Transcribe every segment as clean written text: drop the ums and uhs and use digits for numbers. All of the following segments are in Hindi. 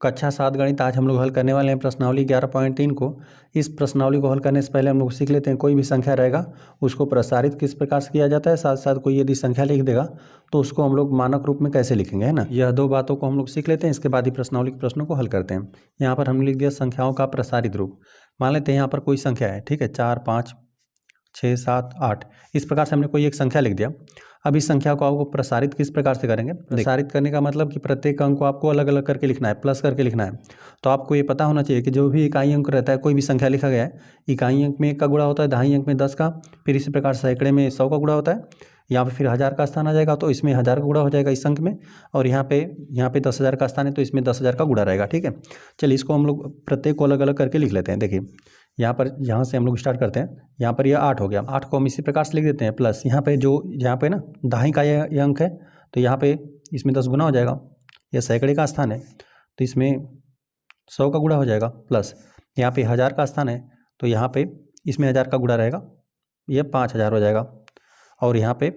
कक्षा 7 गणित आज हम लोग हल करने वाले हैं प्रश्नावली 11.3 को। इस प्रश्नावली को हल करने से पहले हम लोग सीख लेते हैं कोई भी संख्या रहेगा उसको प्रसारित किस प्रकार से किया जाता है, साथ साथ कोई यदि संख्या लिख देगा तो उसको हम लोग मानक रूप में कैसे लिखेंगे, है ना। यह दो बातों को हम लोग सीख लेते हैं, इसके बाद ही प्रश्नावली के प्रश्नों को हल करते हैं। यहाँ पर हमने लिख दिया संख्याओं का प्रसारित रूप। मान लेते हैं यहाँ पर कोई संख्या है, ठीक है, 4, 5, 6, 7, 8, इस प्रकार से हमने कोई एक संख्या लिख दिया। अब इस संख्या को आपको प्रसारित किस प्रकार से करेंगे, प्रसारित करने का मतलब कि प्रत्येक अंक को आपको अलग अलग करके लिखना है, प्लस करके लिखना है। तो आपको ये पता होना चाहिए कि जो भी इकाई अंक रहता है, कोई भी संख्या लिखा गया है, इकाई अंक में 1 का गुणा होता है, दहाई अंक में 10 का, फिर इसी प्रकार सैकड़े में 100 का गुणा होता है, यहाँ पे फिर 1000 का स्थान आ जाएगा तो इसमें 1000 का गुणा हो जाएगा इस अंक में, और यहाँ पे 10,000 का स्थान है तो इसमें 10,000 का गुणा रहेगा, ठीक है। चलिए इसको हम लोग प्रत्येक को अलग अलग करके लिख लेते हैं। देखिए यहाँ से हम लोग स्टार्ट करते हैं। यहाँ पर यह 8 हो गया, 8 को हम इसी प्रकार से लिख देते हैं प्लस यहाँ पे ना दहाई का यह अंक है तो यहाँ पे इसमें 10 गुना हो जाएगा, यह सैकड़े का स्थान है तो इसमें 100 का गुणा हो जाएगा, प्लस यहाँ पे 1000 का स्थान है तो यहाँ पे इसमें 1000 का गुणा रहेगा, यह 5000 हो जाएगा, और यहाँ पे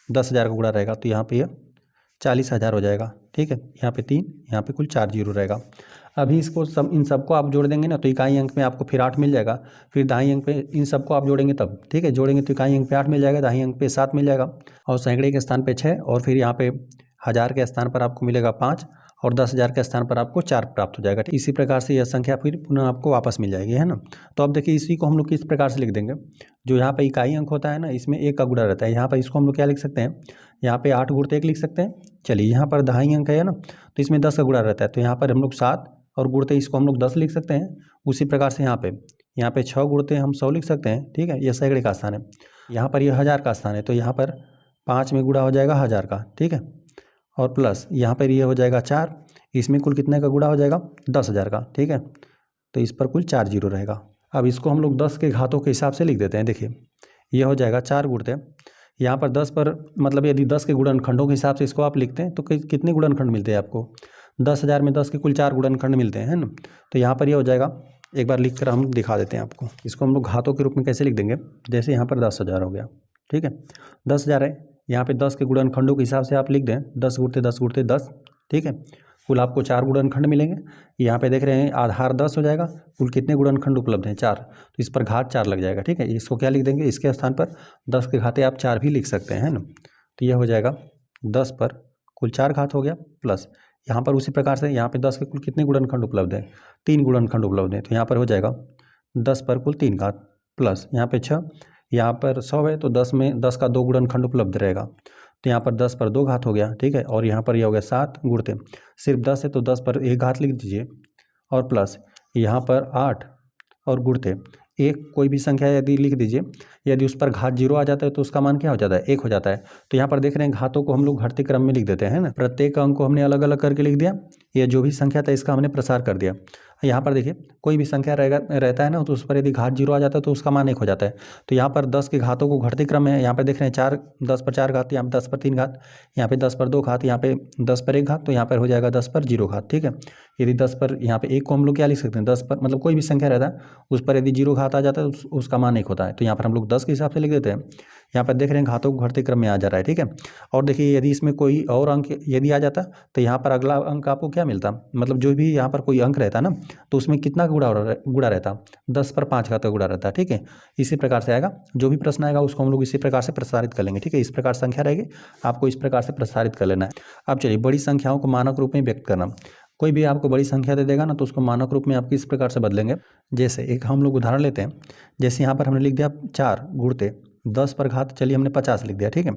10,000 का गुणा रहेगा तो यहाँ पे यह 40,000 हो जाएगा, ठीक है। यहाँ पे 3, यहाँ पे कुल 4 जीरो रहेगा। अभी इसको इन सबको आप जोड़ देंगे ना तो इकाई अंक में आपको फिर 8 मिल जाएगा, फिर दाई अंक पे इन सबको आप जोड़ेंगे तब, ठीक है, जोड़ेंगे तो इकाई अंक पे 8 मिल जाएगा, दाई अंक पे 7 मिल जाएगा, और सैकड़े के स्थान पे 6, और फिर यहाँ पे 1000 के स्थान पर आपको मिलेगा 5, और 10,000 के स्थान पर आपको 4 प्राप्त हो जाएगा। इसी प्रकार से यह संख्या फिर पुनः आपको वापस मिल जाएगी, है ना। तो अब देखिए इसी को हम लोग किस प्रकार से लिख देंगे, जो यहाँ पे इकाई अंक होता है ना इसमें 1 का गुणा रहता है, यहाँ पर इसको हम लोग क्या लिख सकते हैं, यहाँ पे 8 गुणित 1 लिख सकते हैं। चलिए यहाँ पर दहाई अंक है ना तो इसमें 10 का गुणा रहता है तो यहाँ पर हम लोग 7 और गुणते इसको हम लोग 10 लिख सकते हैं। उसी प्रकार से यहाँ पे 6 गुणते हम 100 लिख सकते हैं, ठीक है, यह सैकड़े का स्थान है। यहाँ पर यह 1000 का स्थान है तो यहाँ पर 5 में गुणा हो जाएगा 1000 का, ठीक है, और प्लस यहाँ पर यह हो जाएगा 4, इसमें कुल कितने का गुणा हो जाएगा 10,000 का, ठीक है, तो इस पर कुल 4 जीरो रहेगा। अब इसको हम लोग 10 के घातों के हिसाब से लिख देते हैं। देखिए यह हो जाएगा 4 गुणते यहाँ पर 10 पर मतलब यदि 10 के गुणनखंडों के हिसाब से इसको आप लिखते हैं तो कितने गुणनखंड मिलते हैं आपको, 10,000 में 10 के कुल 4 गुणनखंड मिलते हैं, है ना। तो यहाँ पर यह हो जाएगा, एक बार लिख कर हम दिखा देते हैं आपको। इसको हम लोग घातों के रूप में कैसे लिख देंगे, जैसे यहाँ पर 10,000 हो गया, ठीक है, 10,000 है, यहाँ पे 10 के गुणनखंडों के हिसाब से आप लिख दें 10 गुणते 10 गुणते 10, ठीक है, कुल आपको 4 गुणनखंड मिलेंगे। यहाँ पे देख रहे हैं आधार 10 हो जाएगा, कुल कितने गुणनखंड उपलब्ध हैं 4, तो इस पर घात 4 लग जाएगा, ठीक है। इसको क्या लिख देंगे, इसके स्थान पर 10 के घाते आप 4 भी लिख सकते हैं, है ना। तो यह हो जाएगा 10 पर कुल 4 घात हो गया, प्लस यहाँ पर उसी प्रकार से यहाँ पे 10 के कुल कितने गुणनखंड उपलब्ध हैं, 3 गुणनखंड उपलब्ध हैं तो यहाँ पर हो जाएगा 10 पर कुल 3 घात, प्लस यहाँ पे 6, यहाँ पर 100 है तो 10 में 10 का 2 गुणनखंड उपलब्ध रहेगा तो यहाँ पर 10 पर 2 घात हो गया, ठीक है, और यहाँ पर यह हो गया 7 गुणते सिर्फ 10 है तो 10 पर 1 घात लिख दीजिए, और प्लस यहाँ पर 8 और गुणते एक कोई भी संख्या यदि लिख दीजिए, यदि उस पर घात 0 आ जाता है तो उसका मान क्या हो जाता है, 1 हो जाता है। तो यहाँ पर देख रहे हैं घातों को हम लोग घटते क्रम में लिख देते हैं ना, प्रत्येक अंक को हमने अलग अलग करके लिख दिया, यह जो भी संख्या था इसका हमने प्रसार कर दिया। यहाँ पर देखिए कोई भी संख्या रहता है ना तो उस पर यदि घात 0 आ जाता है तो उसका मान 1 हो जाता है। तो यहाँ पर 10 के घातों को घटते क्रम में है, यहाँ पर देख रहे हैं 10 पर 4 घात, यहाँ पे 10 पर 3 घात, यहाँ पे 10 पर 2 घात, यहाँ पे 10 पर 1 घात, तो यहाँ पर हो जाएगा 10 पर 0 घात, ठीक है। यदि 10 पर यहाँ पे 1 को हम लोग क्या लिख सकते हैं, 10 पर मतलब कोई भी संख्या रहता है उस पर यदि 0 घात आ जाता है तो उसका मान 1 होता है, तो यहाँ पर हम लोग 10 के हिसाब से लिख देते हैं। यहाँ पर देख रहे हैं घातों को घटते क्रम में आ जा रहा है, ठीक है। और देखिए यदि इसमें कोई और अंक यदि आ जाता तो यहाँ पर अगला अंक आपको क्या मिलता, मतलब जो भी यहाँ पर कोई अंक रहता ना तो उसमें कितना गुणा रहता, 10 पर 5 घात का गुणा रहता है, ठीक है। इसी प्रकार से आएगा, जो भी प्रश्न आएगा उसको हम लोग इसी प्रकार से प्रसारित कर लेंगे, ठीक है। इस प्रकार संख्या रहेगी, आपको इस प्रकार से प्रसारित कर लेना है। अब चलिए बड़ी संख्याओं को मानक रूप में व्यक्त करना। कोई भी आपको बड़ी संख्या दे देगा ना तो उसको मानक रूप में आप किस प्रकार से बदलेंगे, जैसे एक हम लोग उदाहरण लेते हैं। जैसे यहाँ पर हमने लिख दिया 4 गुणते 10 पर घात, चलिए हमने 50 लिख दिया, ठीक है।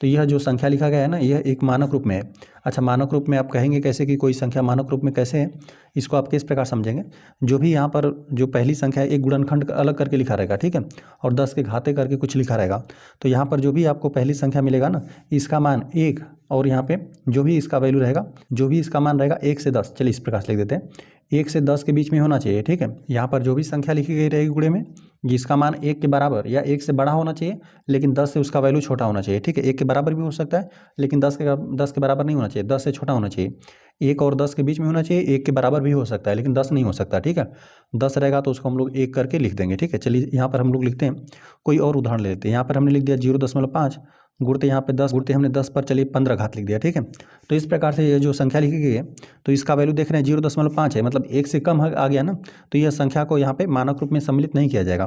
तो यह जो संख्या लिखा गया है ना यह एक मानक रूप में है। अच्छा, मानक रूप में आप कहेंगे कैसे कि कोई संख्या मानक रूप में कैसे है, इसको आप किस प्रकार समझेंगे, जो भी यहाँ पर जो पहली संख्या है एक गुणनखंड अलग करके लिखा रहेगा, ठीक है, और 10 के घाते करके कुछ लिखा रहेगा। तो यहाँ पर जो भी आपको पहली संख्या मिलेगा ना इसका मान 1, और यहाँ पे जो भी इसका वैल्यू रहेगा, जो भी इसका मान रहेगा 1 से 10, चलिए इस प्रकार से लिख देते हैं, 1 से 10 के बीच में होना चाहिए, ठीक है। यहाँ पर जो भी संख्या लिखी गई रहेगी गुणे में जिसका मान 1 के बराबर या 1 से बड़ा होना चाहिए लेकिन 10 से उसका वैल्यू छोटा होना चाहिए, ठीक है। 1 के बराबर भी हो सकता है लेकिन 10 के बराबर नहीं होना चाहिए, 10 से छोटा होना चाहिए। 1 और 10 के बीच में होना चाहिए, 1 के बराबर भी हो सकता है लेकिन 10 नहीं हो सकता, ठीक है। 10 रहेगा तो उसको हम लोग 1 करके लिख देंगे, ठीक है। चलिए यहाँ पर हम लोग लिखते हैं, कोई और उदाहरण ले लेते हैं। यहाँ पर हमने लिख दिया 0.5, गुणते यहाँ पे 10 गुणते हमने 10 पर चलिए 15 घात लिख दिया, ठीक है। तो इस प्रकार से ये जो संख्या लिखी गई है तो इसका वैल्यू देख रहे हैं 0.5 है, मतलब 1 से कम आ गया ना, तो यह संख्या को यहाँ पे मानक रूप में सम्मिलित नहीं किया जाएगा।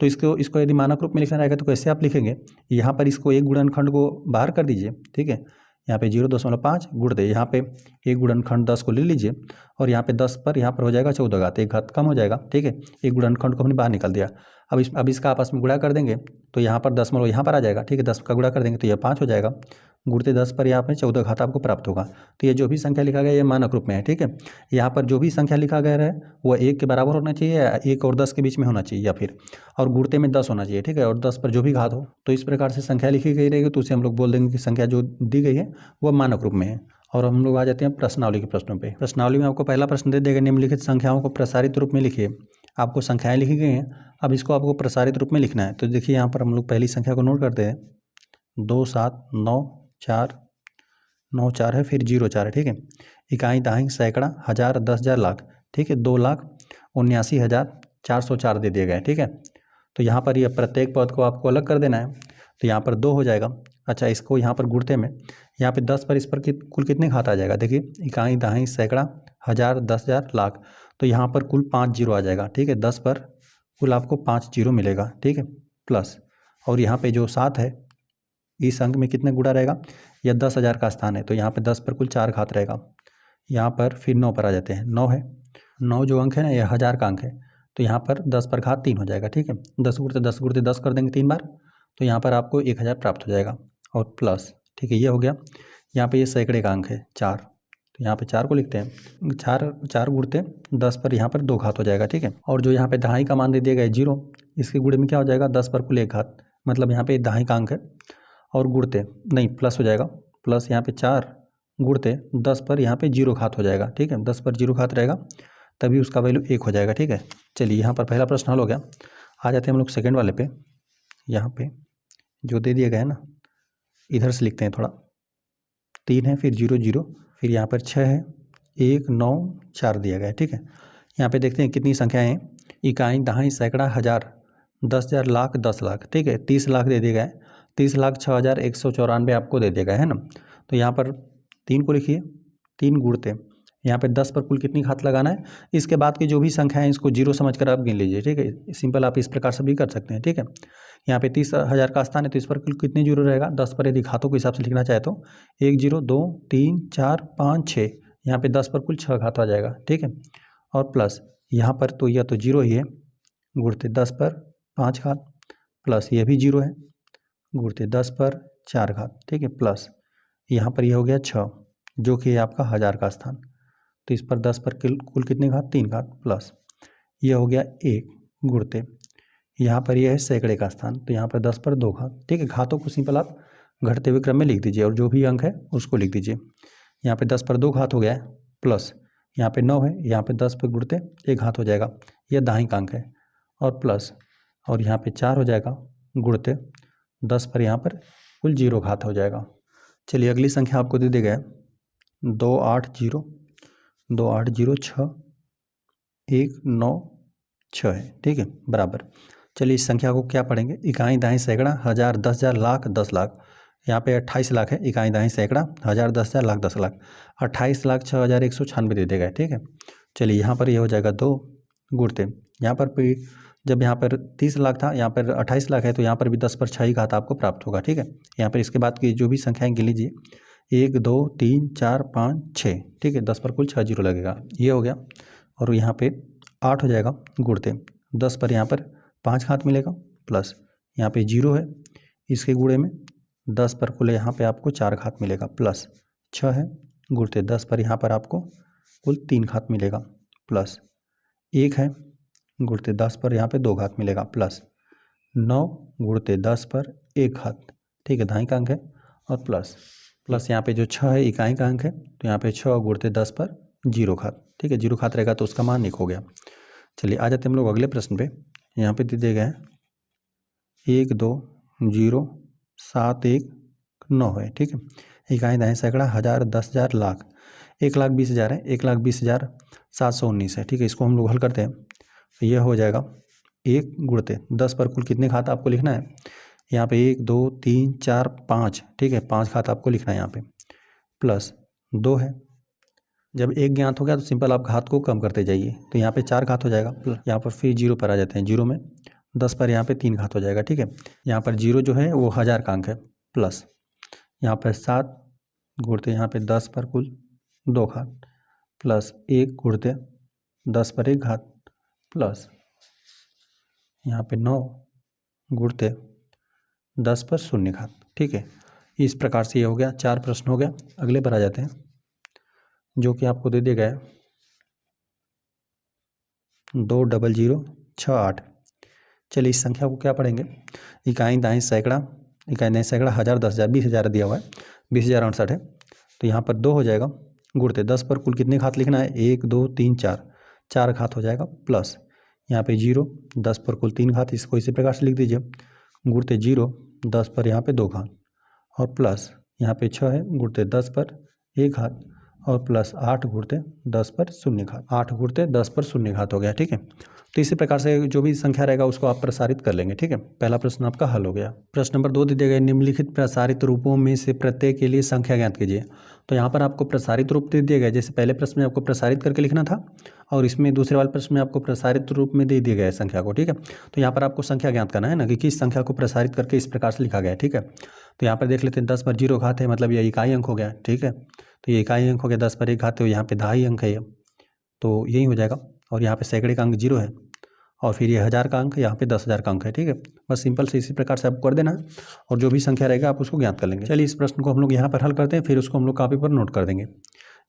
तो इसको यदि मानक रूप में लिखना रहेगा तो कैसे आप लिखेंगे, यहाँ पर इसको एक गुणनखंड को बाहर कर दीजिए, ठीक है। यहाँ पे 0.5 गुणते यहाँ पे एक गुणनखंड 10 को ले लीजिए और यहाँ पे 10 पर यहाँ पर हो जाएगा 14 घात, एक घात कम हो जाएगा, ठीक है। एक गुणनखंड को हमने बाहर निकाल दिया। अब इसका आपस में गुणा कर देंगे तो यहाँ पर दशमलव यहाँ पर आ जाएगा, ठीक है। 10 का गुणा कर देंगे तो यह 5 हो जाएगा। गुणते 10 पर यहाँ पर 14 घात आपको प्राप्त होगा। तो ये जो भी संख्या लिखा गया ये मानक रूप में है, ठीक है। यहाँ पर जो भी संख्या लिखा गया है वह 1 के बराबर होना चाहिए या 1 और 10 के बीच में होना चाहिए, या फिर और गुणते में 10 होना चाहिए, ठीक है। और 10 पर जो भी घात हो, तो इस प्रकार से संख्या लिखी गई रहेगी तो उसे हम लोग बोल देंगे कि संख्या जो दी गई है वह मानक रूप में है। और हम लोग आ जाते हैं प्रश्नावली के प्रश्नों पे। प्रश्नावली में आपको पहला प्रश्न दे देगा, निम्नलिखित संख्याओं को प्रसारित रूप में लिखिए। आपको संख्याएं लिखी गई हैं, अब इसको आपको प्रसारित रूप में लिखना है। तो देखिए यहाँ पर हम लोग पहली संख्या को नोट करते हैं, 2 7 9 4 9 4 है, फिर 0 4 है, ठीक है। इकाई दहाई सैकड़ा हज़ार 10,000 लाख, ठीक है। 2,79,404 दे दिए गए, ठीक है। तो यहाँ पर यह प्रत्येक पद को आपको अलग कर देना है, तो यहाँ पर 2 हो जाएगा। अच्छा, इसको यहाँ पर गुणते में यहाँ पे 10 पर इस पर कुल कितने घात आ जाएगा, देखिए इकाई दहाई सैकड़ा हज़ार 10,000 लाख, तो यहाँ पर कुल 5 जीरो आ जाएगा, ठीक है। 10 पर कुल आपको 5 जीरो मिलेगा, ठीक है, प्लस। और यहाँ पे जो 7 है इस अंक में कितने गुणा रहेगा, यह 10,000 का स्थान है तो यहाँ पे 10 पर कुल 4 घात रहेगा। यहाँ पर फिर 9 पर आ जाते हैं, 9 है, 9 जो अंक है ना यह 1000 का अंक है, तो यहाँ पर 10 पर घात 3 हो जाएगा, ठीक है। 10 गुणते 10 कर देंगे 3 बार, तो यहाँ पर आपको 1000 प्राप्त हो जाएगा और प्लस, ठीक है। ये हो गया। यहाँ पे ये सैकड़े का अंक है 4, तो यहाँ पे 4 को लिखते हैं। 4 गुणते 10 पर यहाँ पर 2 घात हो जाएगा, ठीक है। और जो यहाँ पे दहाई का मान दे दिया गया है 0, इसके गुणे में क्या हो जाएगा, 10 पर कुल 1 घात, मतलब यहाँ पे दहाई का अंक है। और गुणते नहीं प्लस हो जाएगा, प्लस यहाँ पे 4 गुणते 10 पर यहाँ पे 0 घात हो जाएगा, ठीक है। 10 पर 0 घात रहेगा तभी उसका वैल्यू 1 हो जाएगा, ठीक है। चलिए यहाँ पर पहला प्रश्न हल हो गया। आ जाते हैं हम लोग सेकेंड वाले पे। यहाँ पे जो दे दिया गया है ना, इधर से लिखते हैं थोड़ा, 3 है, फिर 0 0, फिर यहाँ पर 6 है, 1 9 4 दिया गया है, ठीक है। यहाँ पे देखते हैं कितनी संख्याएं हैं, इकाई दहाई सैकड़ा हज़ार 10,000 लाख 10 लाख, ठीक है। 30 लाख दे दिया गया है, 30,06,194 आपको दे दिया गया है ना। तो यहाँ पर 3 को लिखिए, 3 गुणते यहाँ पे 10 पर कुल कितनी घात लगाना है, इसके बाद की जो भी संख्या है इसको 0 समझकर आप गिन लीजिए, ठीक है। सिंपल आप इस प्रकार से भी कर सकते हैं, ठीक है। यहाँ पे 30,000 का स्थान है तो इस पर कुल कितने जीरो रहेगा, 10 पर यदि घातों के हिसाब से लिखना चाहे तो 1 0 2 3 4 5 6, यहाँ पे 10 पर कुल 6 घात आ जाएगा, ठीक है। और प्लस यहाँ पर तो यह तो 0 ही है, गुणते 10 पर 5 घात, प्लस ये भी 0 है, गुणते 10 पर 4 घात, ठीक है, प्लस यहाँ पर यह हो गया 6 जो कि है आपका 1000 का स्थान, तो इस पर 10 पर कुल कितने घात, 3 घात, प्लस यह हो गया 1 गुणते यहाँ पर यह है सैकड़े का स्थान, तो यहाँ पर 10 पर 2 घात, ठीक है। घातों को सिंपल आप घटते हुए क्रम में लिख दीजिए और जो भी अंक है उसको लिख दीजिए। यहाँ पे 10 पर 2 घात हो गया है, प्लस यहाँ पे 9 है, यहाँ पे 10 पर गुणते 1 घात हो जाएगा, यह दाहिने का अंक है, और प्लस और यहाँ पे 4 हो जाएगा गुणते 10 पर यहाँ पर कुल 0 घात हो जाएगा। चलिए अगली संख्या आपको दे दिया गया 2 8 0 2 8 0 6 1 9 6 है, ठीक है, बराबर। चलिए इस संख्या को क्या पढ़ेंगे, इकाई दहाई सैकड़ा हज़ार 10,000 लाख 10 लाख, यहाँ पे 28 लाख है, इकाई दहाई सैकड़ा हज़ार 10,000 लाख 10 लाख, 28,06,196 दे देगा, ठीक है। चलिए यहाँ पर ये हो जाएगा 2 गुणते यहाँ पर भी, जब यहाँ पर 30 लाख था यहाँ पर 28 लाख है तो यहाँ पर भी 10 पर 6 ही घात आपको प्राप्त होगा, ठीक है। यहाँ पर इसके बाद की जो भी संख्याएं गिन लीजिए, 1 2 3 4 5 6, ठीक है। 10 पर कुल 6 जीरो लगेगा, ये हो गया। और यहाँ पे 8 हो जाएगा गुणते 10 पर यहाँ पर 5 घात मिलेगा, प्लस यहाँ पे 0 है, इसके गुणे में 10 पर कुल यहाँ पे आपको 4 घात मिलेगा, प्लस 6 है गुणते 10 पर यहाँ पर आपको कुल 3 घात मिलेगा, प्लस 1 है गुणते 10 पर यहाँ पे 2 घात मिलेगा, प्लस 9 गुणते 10 पर 1 घात, ठीक है, दाहिने का अंक है, और प्लस यहाँ पे जो 6 है इकाई का अंक है तो यहाँ पे 6 गुणते 10 पर 0 घात, ठीक है। 0 घात रहेगा तो उसका मान 1 हो गया। चलिए आ जाते हैं हम लोग अगले प्रश्न पे। यहाँ पे दे दिए गए 1 2 0 7 1 9 है, ठीक है। इकाई दहाई सैकड़ा हज़ार 10,000 लाख, 1,20,000 है, 1,20,719 है, ठीक है। इसको हम लोग हल करते हैं तो यह हो जाएगा 1 गुणते 10 पर कुल कितने घात आपको लिखना है, यहाँ पे 1 2 3 4 5, ठीक है, 5 घात आपको लिखना है यहाँ पे, प्लस 2 है। जब 1 ज्ञात हो गया तो सिंपल आप घात को कम करते जाइए, तो यहाँ पे 4 घात हो जाएगा। यहाँ पर फिर 0 पर आ जाते हैं, 0 में 10 पर यहाँ पे 3 घात हो जाएगा, ठीक है। यहाँ पर 0 जो है वो 1000 का अंक है, प्लस यहाँ पर 7 गुणते यहाँ पे 10 पर कुल 2 घात, प्लस 1 गुणते 10 पर 1 घात, प्लस यहाँ पे 9 गुणते 10 पर 0 घात, ठीक है। इस प्रकार से ये हो गया, 4 प्रश्न हो गया। अगले पर आ जाते हैं, जो कि आपको दे दिया गया है 20068। चलिए इस संख्या को क्या पढ़ेंगे, इकाई दाई सैकड़ा, इकाई दाई सैकड़ा, 1000 10,000 20,000 दिया हुआ है, 20,068 है, तो यहाँ पर 2 हो जाएगा, गुणते 10 पर कुल कितने घात लिखना है, 1 2 3 4, 4 घात हो जाएगा, प्लस यहाँ पे 0 10 पर कुल 3 घात, इसको इसी प्रकार से लिख दीजिए, गुणते 0 10 पर यहाँ पे 2 घात, और प्लस यहाँ पे 6 है, गुणते 10 पर 1 घात, और प्लस 8 गुणते 10 पर 0 घात, 8 गुणते 10 पर 0 घात हो गया, ठीक है। तो इसी प्रकार से जो भी संख्या रहेगा उसको आप प्रसारित कर लेंगे, ठीक है। पहला प्रश्न आपका हल हो गया। प्रश्न नंबर 2 दे दिया गया, निम्नलिखित प्रसारित रूपों में से प्रत्येक के लिए संख्या ज्ञात कीजिए। तो यहाँ पर आपको प्रसारित रूप दे दिया गया, जैसे पहले प्रश्न में आपको प्रसारित करके लिखना था, और इसमें दूसरे वाले प्रश्न में आपको प्रसारित रूप में दे दिया गया है संख्या को, ठीक है। तो यहाँ पर आपको संख्या ज्ञात करना है ना, कि किस संख्या को प्रसारित करके इस प्रकार से लिखा गया है, ठीक है। तो यहाँ पर देख लेते हैं, 10 पर 0 घात है, मतलब ये इकाई अंक हो गया, ठीक है। तो ये इकाई अंक हो गया, 10 पर 1 घात है, यहाँ पे दहाई अंक है ये, तो यही हो जाएगा। और यहाँ पे सैकड़े का अंक 0 है, और फिर ये 1000 का अंक, यहाँ पे 10,000 का अंक है, ठीक है। बस सिंपल से इसी प्रकार से आपको कर देना है, और जो भी संख्या रहेगा आप उसको ज्ञात कर लेंगे। चलिए इस प्रश्न को हम लोग यहाँ पर हल करते हैं, फिर उसको हम लोग कॉपी पर नोट कर देंगे।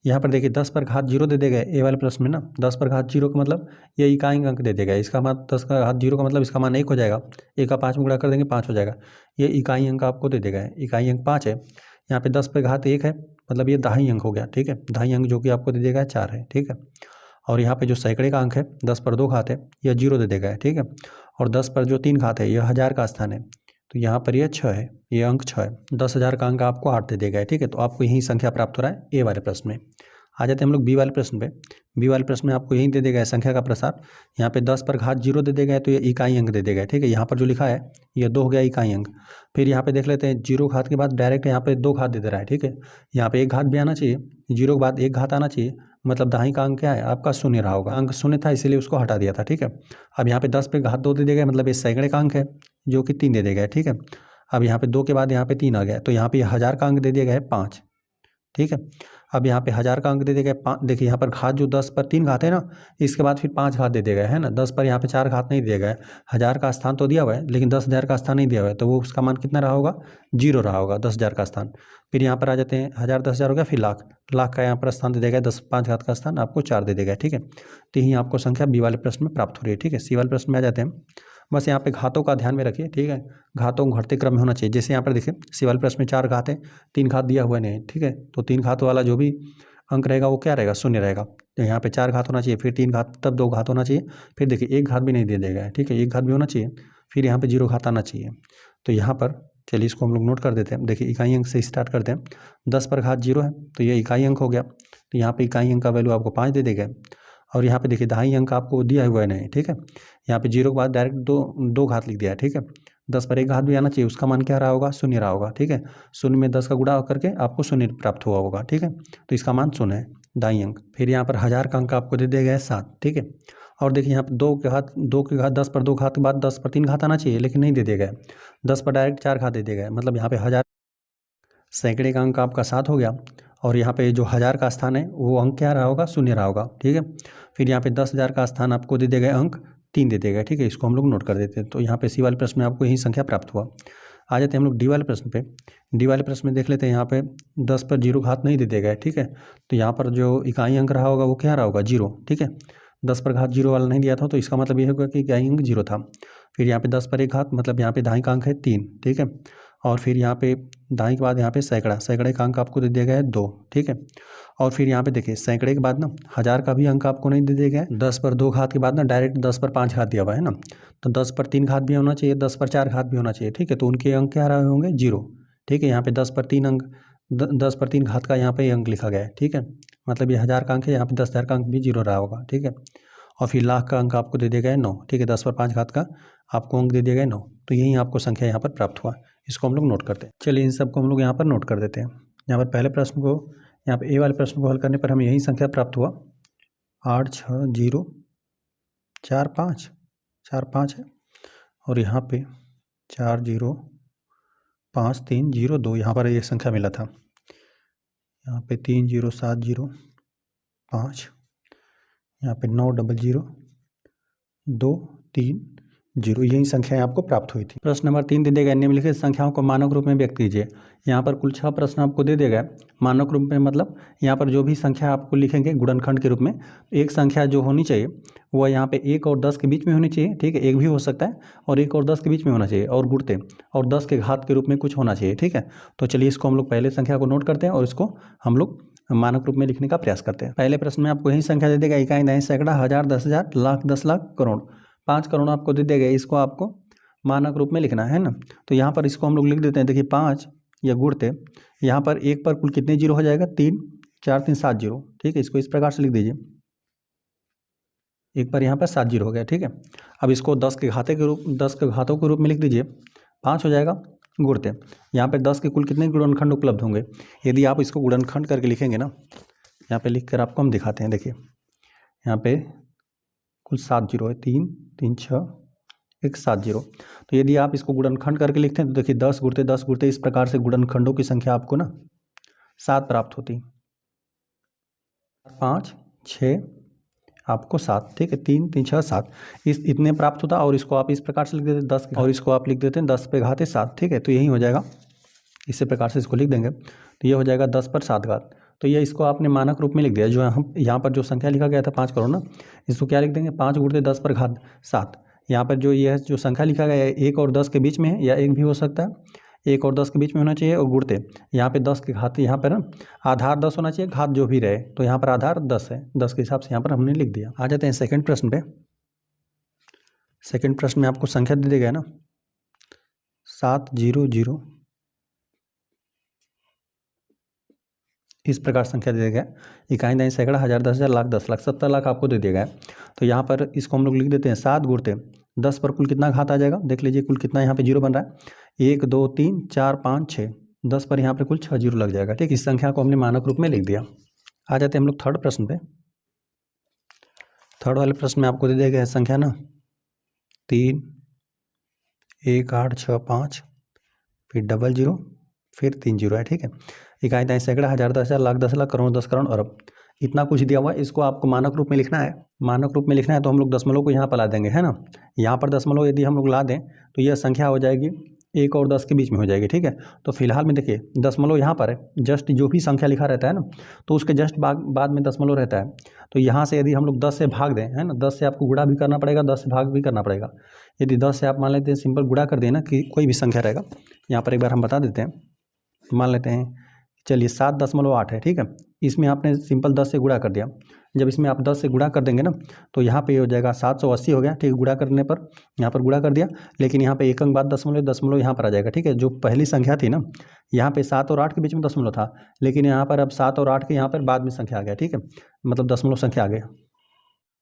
यहाँ पर देखिए 10 पर घात 0 दे देगा, ए वाले प्रश्न में ना 10 पर घात 0 का मतलब ये इकाई अंक दे देगा, इसका मान 10 का घात 0 का मतलब इसका मान 1 हो जाएगा, 1 का 5 में गुणा कर देंगे 5 हो जाएगा, ये इकाई अंक आपको दे देगा, इकाई अंक 5 है। यहाँ पे 10 पर घात 1 है, मतलब ये दहाई अंक हो गया, ठीक है, दहाई अंक जो कि आपको दे देगा 4 है, ठीक है। और यहाँ पे जो सैकड़े का अंक है, 10 पर 2 घात है, यह 0 दे देगा, ठीक है। और 10 पर जो 3 घात है, यह 1000 का स्थान है, तो यहाँ पर यह 6 है, ये अंक 6 है, 10,000 का अंक आपको 8 दे देगा, ठीक है। तो आपको यही संख्या प्राप्त हो रहा है ए वाले प्रश्न में। आ जाते हैं हम लोग बी वाले प्रश्न पे। बी वाले प्रश्न में आपको यही दे देगा संख्या का प्रसार, यहाँ पे 10 पर घात 0 दे देगा, तो ये इकाई अंक दे देगा, ठीक है। यहाँ पर जो लिखा है ये 2 हो गया इकाई अंक। फिर यहाँ पे देख लेते हैं, 0 घात के बाद डायरेक्ट यहाँ पे 2 घात दे रहा है, ठीक है। यहाँ पे 1 घात भी आना चाहिए, 0 के बाद 1 घात आना चाहिए, मतलब दहाई का अंक क्या है आपका 0 रहा होगा, अंक 0 था इसीलिए उसको हटा दिया था, ठीक है। अब यहाँ पे 10 पे घात 2 दे देगा, मतलब ये सैकड़े का अंक है जो कि 3 दे देगा, ठीक है। अब यहाँ पे 2 के बाद यहाँ पे 3 आ गया, तो यहाँ पे 1000 का अंक दे दिया गया है 5, ठीक है। अब यहाँ पे 1000 का अंक दे देगा 5, देखिए यहाँ पर घात जो 10 पर 3 घात है ना, इसके बाद फिर 5 घात दे देगा, है ना। 10 पर यहाँ पे 4 घात नहीं दिया गया है, 1000 का स्थान तो दिया हुआ है लेकिन 10,000 का स्थान नहीं दिया हुआ है, तो वो उसका मान कितना रहा होगा, 0 रहा होगा 10,000 का स्थान। फिर यहाँ पर आ जाते हैं 1000 10,000 हो गया, फिर लाख, लाख का यहाँ पर स्थान दे देगा 10, 5 घात का स्थान आपको 4 दे देगा, ठीक है। तो यही आपको संख्या बी वाले प्रश्न में प्राप्त हो रही है, ठीक है। सी वाले प्रश्न में आ जाते हैं, बस यहाँ पे घातों का ध्यान में रखिए, ठीक है। घातों घटते क्रम में होना चाहिए, जैसे यहाँ पर देखिए सी वाले प्रश्न में 4 घात है, 3 घात दिया हुआ नहीं, ठीक है। तो 3 घात वाला जो भी अंक रहेगा वो क्या रहेगा, 0 रहेगा। तो यहाँ पे 4 घात होना चाहिए, फिर 3 घात, तब 2 घात होना चाहिए, फिर देखिए 1 घात भी नहीं दे देगा, ठीक है, 1 घात भी होना चाहिए, फिर यहाँ पे 0 घात आना चाहिए। तो यहाँ पर चलिए इसको हम लोग नोट कर देते हैं, देखिए इकाई अंक से स्टार्ट करते हैं। 10 पर घात 0 है, तो ये इकाई अंक हो गया, तो यहाँ पे इकाई अंक का वैल्यू आपको 5 दे देगा। और यहाँ पे देखिए दहाई अंक आपको दिया हुआ है नहीं, ठीक है। यहाँ पे 0 के बाद डायरेक्ट 2 घात लिख दिया है, ठीक है। 10 पर 1 घात भी आना चाहिए, उसका मान क्या रहा होगा, 0 रहा होगा, ठीक है। 0 में 10 का गुणा करके आपको 0 प्राप्त हुआ होगा, ठीक है। तो इसका मान 0 है, दाई अंक। फिर यहाँ पर 1000 का अंक आपको दे दिया गया है 7, ठीक है। और देखिए यहाँ पर 2 के घात 10 पर 2 घात के बाद 10 पर 3 घात आना चाहिए, लेकिन नहीं दे दिया गया है, 10 पर डायरेक्ट 4 घात दे दिया गया है, मतलब यहाँ पे 1000 सैकड़े का अंक आपका 7 हो गया। और यहाँ पे जो 1000 का स्थान है वो अंक क्या रहा होगा, 0 रहा होगा, ठीक है। फिर यहाँ पे 10,000 का स्थान आपको दे देगा अंक 3 दे देगा, ठीक है। इसको हम लोग नोट कर देते हैं। तो यहाँ पे सी वाले प्रश्न में आपको यही संख्या प्राप्त हुआ। आ जाते हैं हम लोग डी वाले प्रश्न पे। डी वाले प्रश्न में देख लेते हैं, यहाँ पे 10 पर 0 घात नहीं दे देगा, ठीक है। तो यहाँ पर जो इकाई अंक रहा होगा वो क्या रहा होगा, 0, ठीक है। 10 पर घात 0 वाला नहीं दिया था, तो इसका मतलब ये होगा कि इकाई अंक 0 था। फिर यहाँ पे 10 पर 1 घात, मतलब यहाँ पे दहाई का अंक है 3, ठीक है। और फिर यहाँ पे दहाई के बाद यहाँ पे सैकड़ा, सैकड़े का अंक आपको दे दिया गया है 2, ठीक है। और फिर यहाँ पे देखिए सैकड़े के बाद ना 1000 का भी अंक आपको नहीं दे दिया गया है। 10 पर 2 घात के बाद ना डायरेक्ट 10 पर 5 घात दिया हुआ है ना, तो 10 पर 3 घात भी होना चाहिए, 10 पर 4 घात भी होना चाहिए, ठीक है। तो उनके अंक क्या रहे होंगे, 0, ठीक है। यहाँ पे 10 पर 3 अंक, 10 पर 3 घात का यहाँ पे अंक लिखा गया है, ठीक है। मतलब ये 1000 का अंक है, यहाँ पे 10,000 का अंक भी 0 रहा होगा, ठीक है। और फिर लाख का अंक आपको दे दिया गया है 9, ठीक है। 10 पर 5 घात का आपको अंक दे दिया गया है 9, तो यही आपको संख्या यहाँ पर प्राप्त हुआ। इसको हम लोग नोट करते हैं। चलिए इन सबको हम लोग यहाँ पर नोट कर देते हैं। यहाँ पर पहले प्रश्न को, यहाँ पर ए वाले प्रश्न को हल करने पर हमें यही संख्या प्राप्त हुआ 86045, 45 है। और यहाँ पे 405302 यहाँ पर एक संख्या मिला था। यहाँ पे 30705, यहाँ पे 900230, यही संख्याएं आपको प्राप्त हुई थी। प्रश्न नंबर 3 दे दिया गया, निम्नलिखित संख्याओं को मानक रूप में व्यक्त कीजिए। यहाँ पर कुल 6 प्रश्न आपको दे दिया गया। मानक रूप में मतलब यहाँ पर जो भी संख्या आपको लिखेंगे गुणनखंड के रूप में, एक संख्या जो होनी चाहिए वह यहाँ पे 1 और 10 के बीच में होनी चाहिए, ठीक है। 1 भी हो सकता है और 1 और 10 के बीच में होना चाहिए, और गुणते और 10 के घात के रूप में कुछ होना चाहिए, ठीक है। तो चलिए इसको हम लोग पहले संख्या को नोट करते हैं और इसको हम लोग मानक रूप में लिखने का प्रयास करते हैं। पहले प्रश्न में आपको यही संख्या दे देगा, इकाई, दहाई, सैकड़ा, हजार, 10,000, लाख, 10 लाख, करोड़। 5 करोड़ आपको दे देगा, इसको आपको मानक रूप में लिखना है ना। तो यहाँ पर इसको हम लोग लिख देते हैं। देखिए 5 या गुणते, यहाँ पर 1 पर कुल कितने जीरो हो जाएगा, 3, 4, 3, 7 जीरो, ठीक है। इसको इस प्रकार से लिख दीजिए, 1 पर यहाँ पर 7 जीरो हो गया, ठीक है। अब इसको 10 के घातों के रूप में लिख दीजिए, 5 हो जाएगा गुणते। यहाँ पे 10 के कुल कितने गुणनखंड उपलब्ध होंगे, यदि आप इसको गुणनखंड करके लिखेंगे ना, यहाँ पे लिख कर आपको हम दिखाते हैं। देखिए यहाँ पे कुल 7 जीरो है, 3, 3, 6, 1, 7 जीरो। तो यदि आप इसको गुणनखंड करके लिखते हैं तो देखिए 10 गुणते इस प्रकार से गुणनखंडों की संख्या आपको ना 7 प्राप्त होती। 5, 6 आपको 7, ठीक है। 3, 3, 6, 7 इतने प्राप्त होता। और इसको आप इस प्रकार से लिख देते 10, और इसको आप लिख देते हैं 10 पे घाते 7, ठीक है। तो यही हो जाएगा, इसी प्रकार से इसको लिख देंगे तो ये हो जाएगा 10 पर 7 घात। तो ये इसको आपने मानक रूप में लिख दिया। जो हम यहाँ पर जो संख्या लिखा गया था 5 करोड़ ना, इसको क्या लिख देंगे, 5 गुणते 10 पर घात 7। यहाँ पर जो ये जो संख्या लिखा गया है 1 और 10 के बीच में है, या 1 भी हो सकता है, 1 और 10 के बीच में होना चाहिए। और गुणते यहाँ पे 10 के घात, यहाँ पर आधार 10 होना चाहिए, घात जो भी रहे, तो यहाँ पर आधार 10 है, 10 के हिसाब से यहाँ पर हमने लिख दिया। आ जाते हैं सेकंड प्रश्न पे। सेकंड प्रश्न में आपको संख्या दे दिया गया ना 700, इस प्रकार संख्या दे दिया गया। इकाई, दहाई, सैकड़ा, हजार, 10,000, लाख, 10 लाख, 70 लाख आपको दे दिया गया है। तो यहाँ पर इसको हम लोग लिख देते हैं 7 गुणते 10 पर कुल कितना घात आ जाएगा, देख लीजिए कुल कितना यहाँ पे जीरो बन रहा है, 1, 2, 3, 4, 5, 6, 10 पर यहाँ पे कुल 6 जीरो लग जाएगा, ठीक। इस संख्या को हमने मानक रूप में लिख दिया। आ जाते हैं हम लोग थर्ड प्रश्न पे। थर्ड वाले प्रश्न में आपको दे दिया गया है संख्या ना 3, 1, 8, 6, 5, फिर 00, फिर 3 जीरो है, ठीक है। इकाई, दहाई, सैकड़ा, हजार, 10,000, लाख, 10 लाख, करोड़, 10 करोड़, अरब, इतना कुछ दिया हुआ है। इसको आपको मानक रूप में लिखना है। मानक रूप में लिखना है तो हम लोग दशमलव को यहाँ पर ला देंगे, है ना। यहाँ पर दशमलव यदि हम लोग ला दें तो यह संख्या हो जाएगी 1 और 10 के बीच में हो जाएगी, ठीक है। तो फिलहाल में देखिए दशमलव यहाँ पर है, जस्ट जो भी संख्या लिखा रहता है ना, तो उसके जस्ट बाद में दशमलव रहता है। तो यहाँ से यदि हम लोग 10 से भाग दें, है ना, 10 से आपको गुणा भी करना पड़ेगा, 10 से भाग भी करना पड़ेगा। यदि 10 से आप मान लेते हैं सिंपल गुणा कर दिए ना, कि कोई भी संख्या रहेगा, यहाँ पर एक बार हम बता देते हैं, मान लेते हैं चलिए 7.8 है, ठीक है। इसमें आपने सिंपल 10 से गुणा कर दिया। जब इसमें आप 10 से गुणा कर देंगे ना, तो यहाँ पे हो जाएगा 780 हो गया, ठीक है। गुणा करने पर यहाँ पर गुणा कर दिया, लेकिन यहाँ पे एक अंक बाद दशमलव यहाँ पर आ जाएगा, ठीक है। जो पहली संख्या थी ना, यहाँ पे 7 और 8 के बीच में दशमलव था, लेकिन यहाँ पर अब 7 और 8 के यहाँ पर बाद में संख्या आ गया, ठीक है। मतलब दशमलव संख्या आ गया,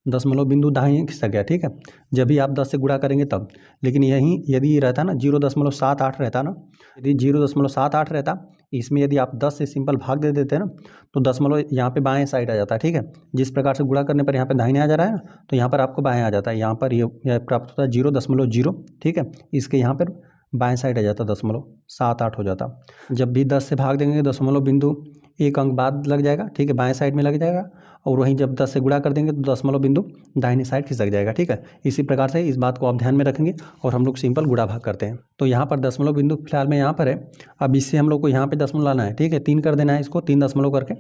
दशमलव बिंदु दाहिने खिसक गया, ठीक है। जब भी आप 10 से गुणा करेंगे तब। लेकिन यहीं यदि रहता ना 0.78 रहता ना, यदि 0.78 रहता, इसमें यदि आप 10 से सिंपल भाग दे देते हैं ना, तो दशमलव यहाँ पे बाएं साइड आ जाता है, ठीक है। जिस प्रकार से गुणा करने पर यहाँ पे दाहिने आ जा रहा है ना, तो यहाँ पर आपको बाएं आ जाता है। यहाँ पर ये प्राप्त होता है 0.0, ठीक है। इसके यहाँ पर बाएं साइड आ जाता, 0.78 हो जाता। जब भी 10 से भाग देंगे दशमलव बिंदु एक अंक बाद लग जाएगा, ठीक है, बाएं साइड में लग जाएगा। और वहीं जब 10 से गुणा कर देंगे तो दशमलव बिंदु दाहिनी साइड खिसक जाएगा, ठीक है। इसी प्रकार से इस बात को आप ध्यान में रखेंगे और हम लोग सिंपल गुणा भाग करते हैं। तो यहाँ पर दशमलव बिंदु फिलहाल में यहाँ पर है। अब इससे हम लोग को यहाँ पे दशमलव लाना है, ठीक है, 3 कर देना है इसको, 3 दशमलव करके।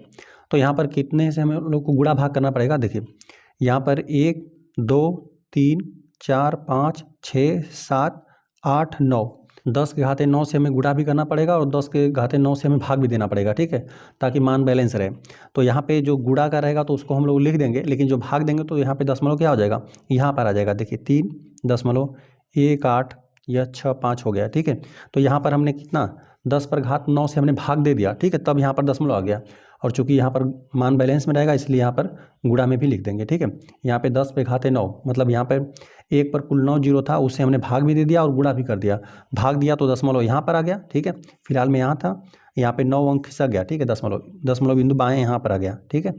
तो यहाँ पर कितने से हम लोग को गुणा भाग करना पड़ेगा, देखिए यहाँ पर 1, 2, 3, 4, 5, 6, 7, 8, 9, 10 के घाते 9 से हमें गुणा भी करना पड़ेगा और 10 के घाते 9 से हमें भाग भी देना पड़ेगा, ठीक है, ताकि मान बैलेंस रहे। तो यहाँ पे जो गुणा का रहेगा तो उसको हम लोग लिख देंगे, लेकिन जो भाग देंगे तो यहाँ पे दशमलव क्या हो जाएगा, यहाँ पर आ जाएगा। देखिए 3.18 या 6.5 हो गया, ठीक है। तो यहाँ पर हमने कितना 10 पर घात 9 से हमने भाग दे दिया, ठीक है, तब यहाँ पर दशमलव आ गया। और चूंकि यहाँ पर मान बैलेंस में रहेगा इसलिए यहाँ पर गुणा में भी लिख देंगे, ठीक है। यहाँ पे 10 पे घाते 9, मतलब यहाँ पर 1 पर कुल 9 जीरो था, उससे हमने भाग भी दे दिया और गुणा भी कर दिया। भाग दिया तो दशमलव यहाँ पर आ गया, ठीक है। फिलहाल में यहाँ था, यहाँ पे 9 अंक खिसक गया, ठीक है। दशमलव बिंदु बाएँ यहाँ पर आ गया, ठीक है।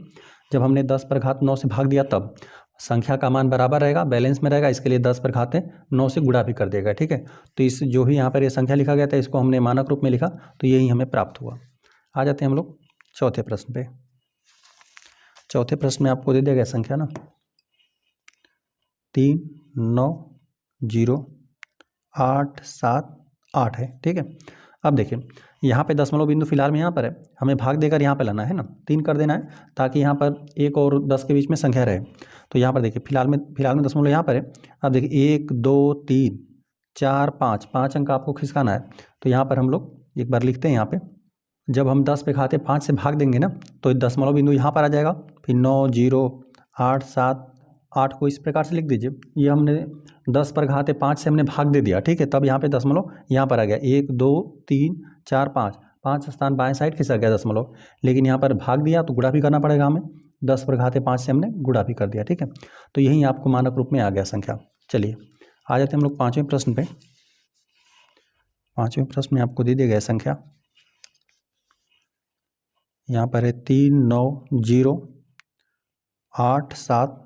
जब हमने 10 पर घात 9 से भाग दिया तब संख्या का मान बराबर रहेगा, बैलेंस में रहेगा, इसके लिए 10 पर घाते 9 से गुणा भी कर देगा, ठीक है। तो इस जो भी यहाँ पर ये संख्या लिखा गया था इसको हमने मानक रूप में लिखा, तो यही हमें प्राप्त हुआ। आ जाते हैं हम लोग चौथे प्रश्न पे। चौथे प्रश्न में आपको दे दिया गया संख्या ना 3 9 0 8 7 8 है, ठीक है। अब देखिए यहाँ पे दशमलव बिंदु फिलहाल में यहाँ पर है, हमें भाग देकर यहाँ पे लाना है ना, 3 कर देना है ताकि यहाँ पर 1 और 10 के बीच में संख्या रहे। तो यहाँ पर देखिए फिलहाल में दशमलव यहाँ पर है। अब देखिए 1 2 3 4 5 5 अंक आपको खिसकाना है। तो यहाँ पर हम लोग एक बार लिखते हैं, यहाँ पे जब हम 10 पे घाते 5 से भाग देंगे ना तो दशमलव बिंदु यहाँ पर आ जाएगा, फिर 9 0 8 7 8 को इस प्रकार से लिख दीजिए। ये हमने 10 पर घाते 5 से हमने भाग दे दिया, ठीक है। तब यहाँ पे दशमलव यहाँ पर आ गया, 1 2 3 4 5 स्थान बाएं साइड खिसक गया दशमलव, लेकिन यहाँ पर भाग दिया तो गुणा भी करना पड़ेगा हमें। 10 पर घाते 5 से हमने गुणा भी कर दिया, ठीक है। तो यही आपको मानक रूप में आ गया संख्या। चलिए आ जाते हैं हम लोग पाँचवें प्रश्न पे। पाँचवें प्रश्न में आपको दे दिया गया संख्या यहाँ पर है 3 9 0 8 7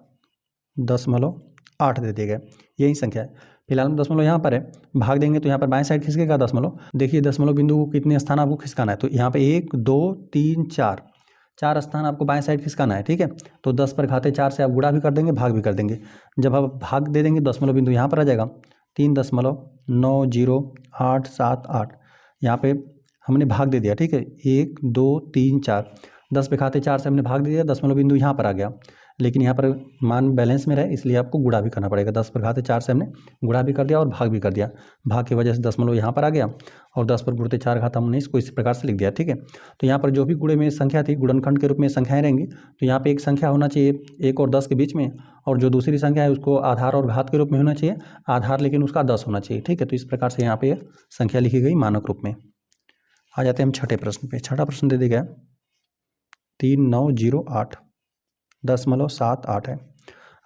दशमलव 8 दे दिए गए, यही संख्या है। फिलहाल में दशमलव यहाँ पर है, भाग देंगे तो यहाँ पर बाएं साइड खिसकेगा दशमलव। देखिए दशमलव बिंदु को कितने स्थान आपको खिसकाना है, तो यहाँ पे 1 2 3 4 स्थान आपको बाएं साइड खिसकाना है, ठीक है। तो 10 पर घाते 4 से आप गुणा भी कर देंगे, भाग भी कर देंगे। जब आप भाग दे देंगे दशमलव बिंदु यहाँ पर आ जाएगा, 3.9 0 8 7 8, यहाँ पे हमने भाग दे दिया, ठीक है। 1 2 3 4, 10 पे खाते 4 से हमने भाग दे दिया, दशमलव बिंदु यहाँ पर आ गया, लेकिन यहाँ पर मान बैलेंस में रहे इसलिए आपको गुणा भी करना पड़ेगा। 10 पर घाते 4 से हमने गुणा भी कर दिया और भाग भी कर दिया। भाग की वजह से दशमलव यहाँ पर आ गया और 10 पर गुणते 4 घात हमने इसको इस प्रकार से लिख दिया, ठीक है। तो यहाँ पर जो भी गुणे में संख्या थी गुणनखंड के रूप में संख्याएँ रहेंगी, तो यहाँ पर एक संख्या होना चाहिए 1 और 10 के बीच में, और जो दूसरी संख्या है उसको आधार और घात के रूप में होना चाहिए, आधार लेकिन उसका 10 होना चाहिए, ठीक है। तो इस प्रकार से यहाँ पर संख्या लिखी गई मानक रूप में। आ जाते हैं हम छठे प्रश्न पे। छठा प्रश्न दे दिया गया 3 9 0 8 दशमलव 7 8 है।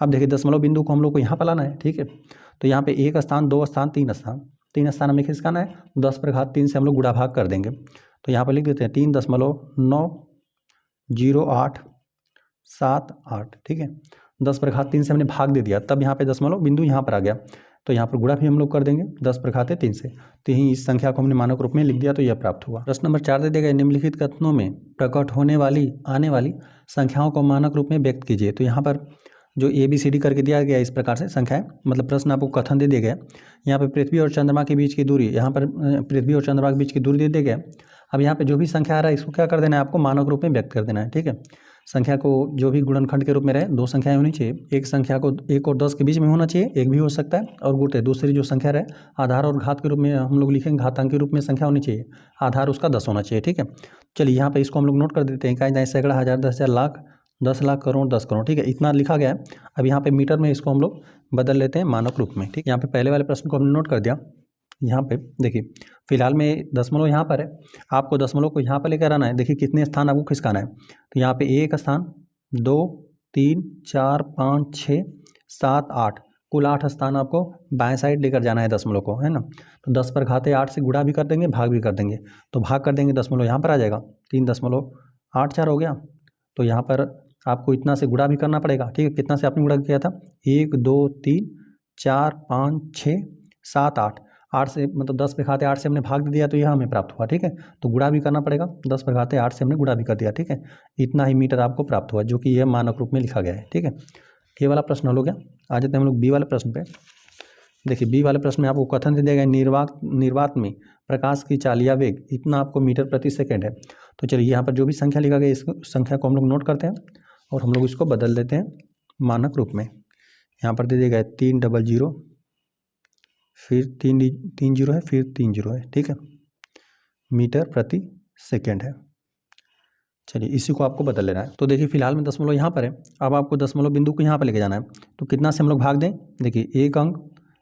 अब देखिए दशमलव बिंदु को हम लोग को यहाँ पर लाना है, ठीक है। तो यहाँ पे 1 स्थान 2 स्थान 3 स्थान, 3 स्थान हमें खिसकाना है। 10 पर घात 3 से हम लोग गुणा भाग कर देंगे, तो यहाँ पर लिख देते हैं 3.9 0 8 7 8, ठीक है। 10 पर घात 3 से हमने भाग दे दिया, तब यहाँ पे दशमलव बिंदु यहाँ पर आ गया, तो यहाँ पर गुणा भी हम लोग कर देंगे 10 पर घाते 3 से। तो यही इस संख्या को हमने मानक रूप में लिख दिया, तो यह प्राप्त हुआ। प्रश्न नंबर 4 दे दिया गया निम्नलिखित कथनों में प्रकट होने वाली आने वाली संख्याओं को मानक रूप में व्यक्त कीजिए। तो यहाँ पर जो ABCD करके दिया गया इस प्रकार से संख्याएं, मतलब प्रश्न आपको कथन दे दिया गया। यहाँ पर पृथ्वी और चंद्रमा के बीच की दूरी, यहाँ पर पृथ्वी और चंद्रमा के बीच की दूरी दे दिया गया। अब यहाँ पे जो भी संख्या आ रहा है इसको क्या कर देना है, आपको मानक रूप में व्यक्त कर देना है, ठीक है। संख्या को जो भी गुणनखंड के रूप में रहे, 2 संख्याएं होनी चाहिए। एक संख्या को 1 और 10 के बीच में होना चाहिए, एक भी हो सकता है, और गुणते दूसरी जो संख्या रहे आधार और घात के रूप में हम लोग लिखेंगे, घातांक के रूप में संख्या होनी चाहिए, आधार उसका 10 होना चाहिए, ठीक है। चलिए यहाँ पे इसको हम लोग नोट कर देते हैं, इकाई सैकड़ा हज़ार 10,000 लाख 10 लाख करोड़ 10 करोड़, ठीक है। इतना लिखा गया है। अब यहाँ पे मीटर में इसको हम लोग बदल लेते हैं मानक रूप में, ठीक। यहाँ पे पहले वाले प्रश्न को हमने नोट कर दिया। यहाँ पे देखिए फिलहाल में दशमलव यहाँ पर है, आपको दशमलव को यहाँ पर लेकर आना है। देखिए कितने स्थान आपको खिसकाना है, तो यहाँ पे 1 स्थान 2 3 4 5 6 7 8, कुल 8 स्थान आपको बाएं साइड लेकर जाना है दशमलव को, है ना। तो 10 पर घाते 8 से गुणा भी कर देंगे, भाग भी कर देंगे। तो भाग कर देंगे दशमलव यहाँ पर आ जाएगा, 3.84 हो गया। तो यहाँ पर आपको इतना से गुणा भी करना पड़ेगा, ठीक है। कितना से आपने गुणा किया था, 1 2 3 4 5 6 7 8, 8 से मतलब 10 पे घाते 8 से हमने भाग दे दिया, तो यह हमें प्राप्त हुआ, ठीक है। तो गुणा भी करना पड़ेगा, 10 पे घाते 8 से हमने गुणा भी कर दिया, ठीक है। इतना ही मीटर आपको प्राप्त हुआ, जो कि यह मानक रूप में लिखा गया है, ठीक है। ये वाला प्रश्न हल हो गया। आ जाते हैं हम लोग बी वाले प्रश्न पे। देखिए बी वाले प्रश्न में आपको कथन दे दिया गया निर्वात में प्रकाश की चाल या वेग इतना आपको मीटर प्रति सेकेंड है। तो चलिए यहाँ पर जो भी संख्या लिखा गया इस संख्या को हम लोग नोट करते हैं और हम लोग इसको बदल देते हैं मानक रूप में। यहाँ पर दे दिया गया 300 फिर 3 जीरो है फिर 3 जीरो है, ठीक है, मीटर प्रति सेकेंड है। चलिए इसी को आपको बदल लेना है। तो देखिए फिलहाल में दशमलव यहाँ पर है, अब आपको दशमलव बिंदु को यहाँ पर लेके जाना है। तो कितना से हम लोग भाग दें, देखिए 1 अंक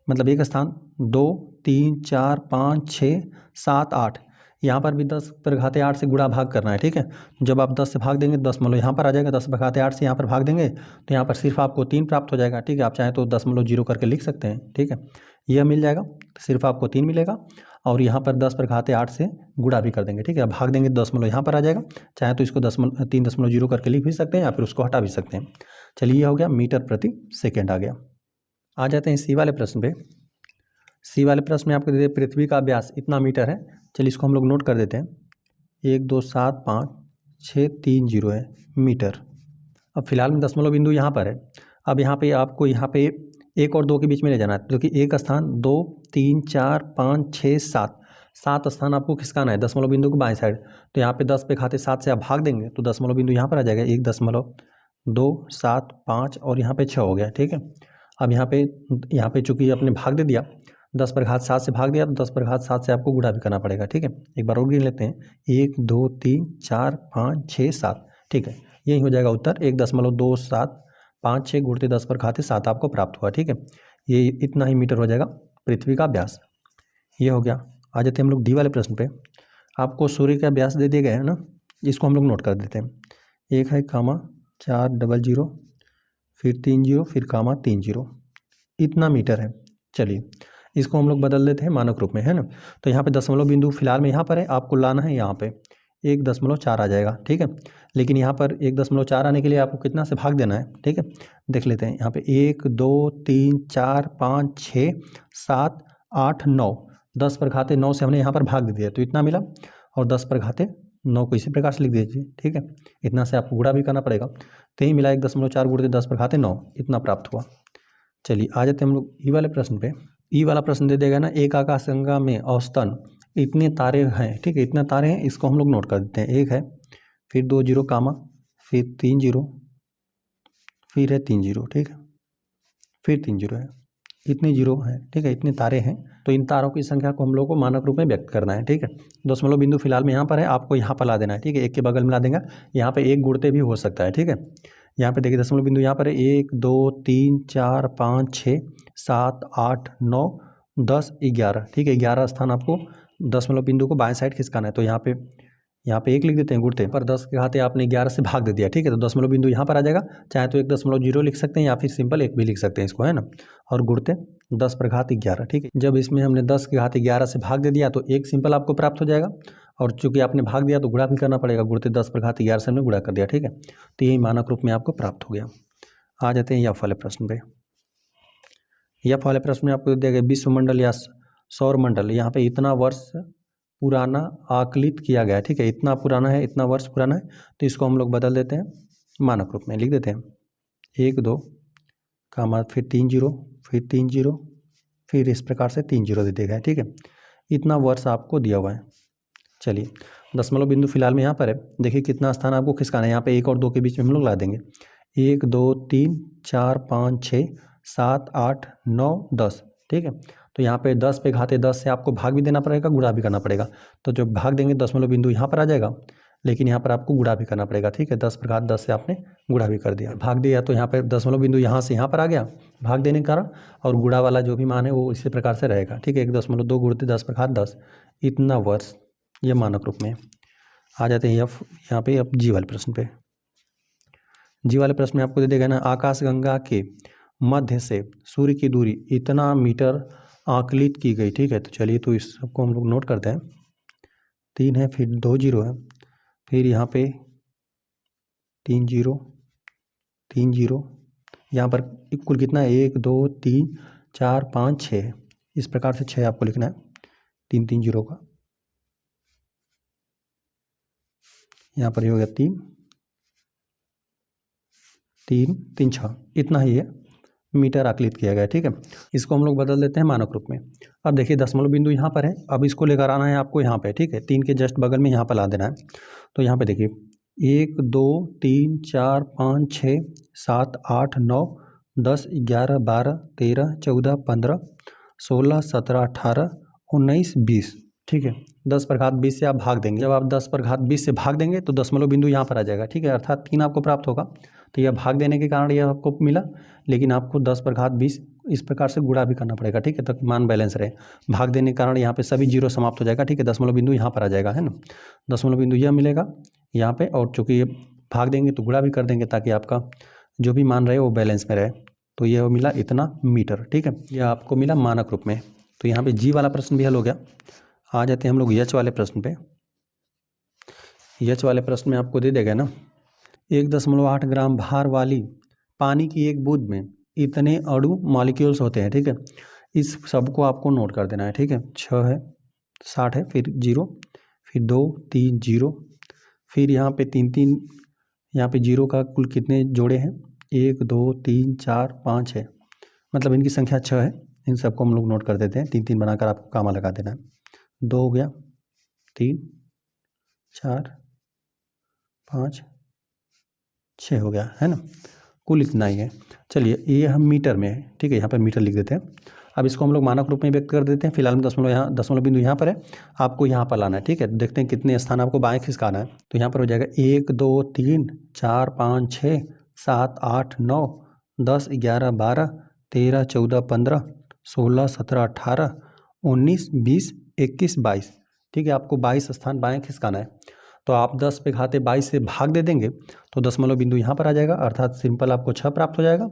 मतलब 1 स्थान 2 3 4 5 6 7 8, यहाँ पर भी 10⁻8 से गुणा भाग करना है, ठीक है। जब आप 10 से भाग देंगे 10 यहाँ पर आ जाएगा, 10⁻8 से यहाँ पर भाग देंगे तो यहाँ पर सिर्फ आपको 3 प्राप्त हो जाएगा, ठीक है। आप चाहें तो 10 करके लिख सकते हैं, ठीक है। यह मिल जाएगा, सिर्फ आपको 3 मिलेगा। और यहाँ पर 10⁻8 से गुणा भी कर देंगे, ठीक है। अब भाग देंगे 10 यहाँ पर आ जाएगा, चाहे तो इसको 3.0 करके लिख भी सकते हैं या फिर उसको हटा भी सकते हैं। चलिए ये हो गया मीटर प्रति सेकेंड आ गया। आ जाते हैं सी वाले प्रश्न पे। सी वाले प्रश्न में आपको दे दिया पृथ्वी का व्यास इतना मीटर है। चलिए इसको हम लोग नोट कर देते हैं। 1 2 7 5 6 3 0 है मीटर। अब फिलहाल में दशमलव बिंदु यहाँ पर है। अब यहाँ पे आपको यहाँ पे 1 और 2 के बीच में ले जाना है, क्योंकि एक स्थान 2 3 4 5 6 7 स्थान आपको खिसकाना है दशमलव बिंदु को बाएं साइड। तो यहाँ पे 10 पे खाते 7 से आप भाग देंगे तो दशमलव बिंदु यहाँ पर आ जाएगा 1.2 7 5 और यहाँ पे 6 हो गया, ठीक है। अब यहाँ पे चूंकि आपने भाग दे दिया 10⁻7 से भाग दिया तो 10⁻7 से आपको गुणा भी करना पड़ेगा, ठीक है। एक बार और गिन लेते हैं 1 2 3 4 5 6 7, ठीक है। यही हो जाएगा उत्तर 1.275 गुणते 10⁻7 आपको प्राप्त हुआ, ठीक है। ये इतना ही मीटर हो जाएगा पृथ्वी का व्यास। ये हो गया। आ जाते हैं हम लोग डी वाले प्रश्न पे। आपको सूर्य का व्यास दे दिया गया है ना, इसको हम लोग नोट कर देते हैं। 1 है 400 फिर 30 फिर 30 इतना मीटर है। चलिए इसको हम लोग बदल देते हैं मानक रूप में, है ना। तो यहाँ पे दशमलव बिंदु फिलहाल में यहाँ पर है, आपको लाना है यहाँ पे 1.4 आ जाएगा, ठीक है। लेकिन यहाँ पर 1.4 आने के लिए आपको कितना से भाग देना है, ठीक है। देख लेते हैं यहाँ पे 1 2 3 4 5 6 7 8 9 10⁻9 से हमने यहाँ पर भाग दे दिया तो इतना मिला। और 10⁻9 को इसी प्रकार से लिख दीजिए, ठीक है। इतना से आपको गुणा भी करना पड़ेगा तो यही मिला 1.4 गुणते 10⁻9 इतना प्राप्त हुआ। चलिए आ जाते हैं हम लोग ई वाले प्रश्न पे। ई वाला प्रश्न दे देगा ना, एक आकाशगंगा में औसतन इतने तारे हैं, ठीक है। इतने तारे हैं, इसको हम लोग नोट कर देते हैं। 1 है फिर 2 0 कामा फिर 3 0 फिर है 3 0, ठीक है। फिर 3 0 है, इतने जीरो हैं, ठीक है। इतने तारे हैं तो इन तारों की संख्या को हम लोग को मानक रूप में व्यक्त करना है, ठीक है। दशमलव बिंदु फिलहाल में यहाँ पर है, आपको यहाँ पर ला देना है, ठीक है। एक के बगल में ला देंगे, यहाँ पे एक गुणते भी हो सकता है, ठीक है। यहाँ पे देखिए दशमलव बिंदु यहाँ पर है 1 2 3 4 5 6 7 8 9 10 11, ठीक है। 11 स्थान आपको दशमलव बिंदु को बाएं साइड खिसकाना है। तो यहाँ पे 1 लिख देते हैं गुणते पर 10 के घाते आपने 11 से भाग दे दिया, ठीक है। तो दशमलव बिंदु यहाँ पर आ जाएगा, चाहे तो 1.0 लिख सकते हैं या फिर सिंपल 1 भी लिख सकते हैं इसको, है ना। और गुणते 10⁻11, ठीक है। जब इसमें हमने 10 के घाते 11 से भाग दे दिया तो 1 सिंपल आपको प्राप्त हो जाएगा। और चूंकि आपने भाग दिया तो गुणा भी करना पड़ेगा, गुणते 10⁻11 से हमने गुणा कर दिया, ठीक है। तो यही मानक रूप में आपको प्राप्त हो गया। आ जाते हैं एफ वाले प्रश्न पे। एफ वाले प्रश्न में आपको दिया गया विश्वमंडल या सौर मंडल, यहाँ पे इतना वर्ष पुराना आकलित किया गया है, ठीक है। इतना पुराना है, इतना वर्ष पुराना है, तो इसको हम लोग बदल देते हैं मानक रूप में, लिख देते हैं 1 2 कामा फिर 3 0 फिर 3 0 फिर इस प्रकार से 3 0 दे देगा, ठीक है। इतना वर्ष आपको दिया हुआ है। चलिए दशमलव बिंदु फिलहाल में यहाँ पर है, देखिए कितना स्थान आपको खिसकाना है। यहाँ पे 1 और 2 के बीच में हम लोग ला देंगे 1 2 3 4 5 6 7 8 9 10, ठीक है। तो यहाँ पे 10 पे घाते 10 से आपको भाग भी देना पड़ेगा, गुणा भी करना पड़ेगा। तो जब भाग देंगे दशमलव बिंदु यहाँ पर आ जाएगा, लेकिन यहाँ पर आपको गुणा भी करना पड़ेगा, ठीक है। 10⁻10 से आपने गुणा भी कर दिया, भाग दिया तो यहाँ पे दशमलव बिंदु यहाँ से यहाँ पर आ गया भाग देने के कारण, और गुणा वाला जो भी मान है वो इसी प्रकार से रहेगा, ठीक है। 1.2 गुणते 10⁻10 इतना वर्ष, ये मानक रूप में। आ जाते हैं एफ यहाँ पे अब जी वाले प्रश्न पे। जी वाले प्रश्न में आपको दे देगा ना, आकाशगंगा के मध्य से सूर्य की दूरी इतना मीटर आकलित की गई, ठीक है। तो चलिए तो इस सबको हम लोग नोट करते हैं। 3 है फिर 2 0 है फिर यहाँ पे 3 0 3 0, यहाँ पर कुल कितना है 1 2 3 4 5 6 है। इस प्रकार से 6 आपको लिखना है 3 3 0 का। यहाँ पर ये हो गया 3 3 3 6, इतना ही है मीटर आकलित किया गया, ठीक है। इसको हम लोग बदल देते हैं मानक रूप में। अब देखिए दशमलव बिंदु यहाँ पर है, अब इसको लेकर आना है आपको यहाँ पे, ठीक है। 3 के जस्ट बगल में यहाँ पर ला देना है। तो यहाँ पे देखिए 1 2 3 4 5 6 7 8 9 10 11 12 13 14 15 16 17 18 19 20, ठीक है। 10⁻20 से आप भाग देंगे। जब आप 10⁻20 से भाग देंगे तो दशमलव बिंदु यहाँ पर आ जाएगा, ठीक है। अर्थात 3 आपको प्राप्त होगा। तो यह भाग देने के कारण यह आपको मिला, लेकिन आपको 10/20 इस प्रकार से गुणा भी करना पड़ेगा, ठीक है, ताकि मान बैलेंस रहे। भाग देने के कारण यहाँ पे सभी जीरो समाप्त हो जाएगा, ठीक है, दशमलव बिंदु यहाँ पर आ जाएगा, है ना, दशमलव बिंदु यह मिलेगा यहाँ पे, और चूँकि ये भाग देंगे तो गुणा भी कर देंगे ताकि आपका जो भी मान रहे वो बैलेंस में रहे। तो यह मिला इतना मीटर, ठीक है, यह आपको मिला मानक रूप में। तो यहाँ पे जी वाला प्रश्न भी हल हो गया। आ जाते हैं हम लोग यच वाले प्रश्न पे। यच वाले प्रश्न में आपको दे देगा ना 1.8 ग्राम भार वाली पानी की एक बूंद में इतने अणु मॉलिक्यूल्स होते हैं, ठीक है, इस सब को आपको नोट कर देना है, ठीक है। 6 है, 60 है, फिर 0, फिर 2 3 0, फिर यहाँ पे 3 यहाँ पे 0 का कुल कितने जोड़े हैं, 1 2 3 4 5 है, मतलब इनकी संख्या 6 है। इन सबको हम लोग नोट कर देते हैं, 3 बनाकर आपको कामा लगा देना है। 2 हो गया, 3 4 5 6 हो गया, है ना, कुल इतना ही है। चलिए ये हम मीटर में है, ठीक है, यहाँ पर मीटर लिख देते हैं। अब इसको हम लोग मानक रूप में व्यक्त कर देते हैं। फिलहाल में दशमलव बिंदु यहाँ पर है, आपको यहाँ पर लाना है, ठीक है। देखते हैं कितने स्थान आपको बाएं खिसकाना है। तो यहाँ पर हो जाएगा 1 2 3 4 5 6 7 8 9 10 11 12 13 14 15 16 17 18 19 20 21 22, ठीक है, आपको 22 स्थान बाएं खिसकाना है। तो आप 10/22 से भाग दे देंगे तो दशमलव बिंदु यहाँ पर आ जाएगा, अर्थात सिंपल आपको 6 प्राप्त हो जाएगा।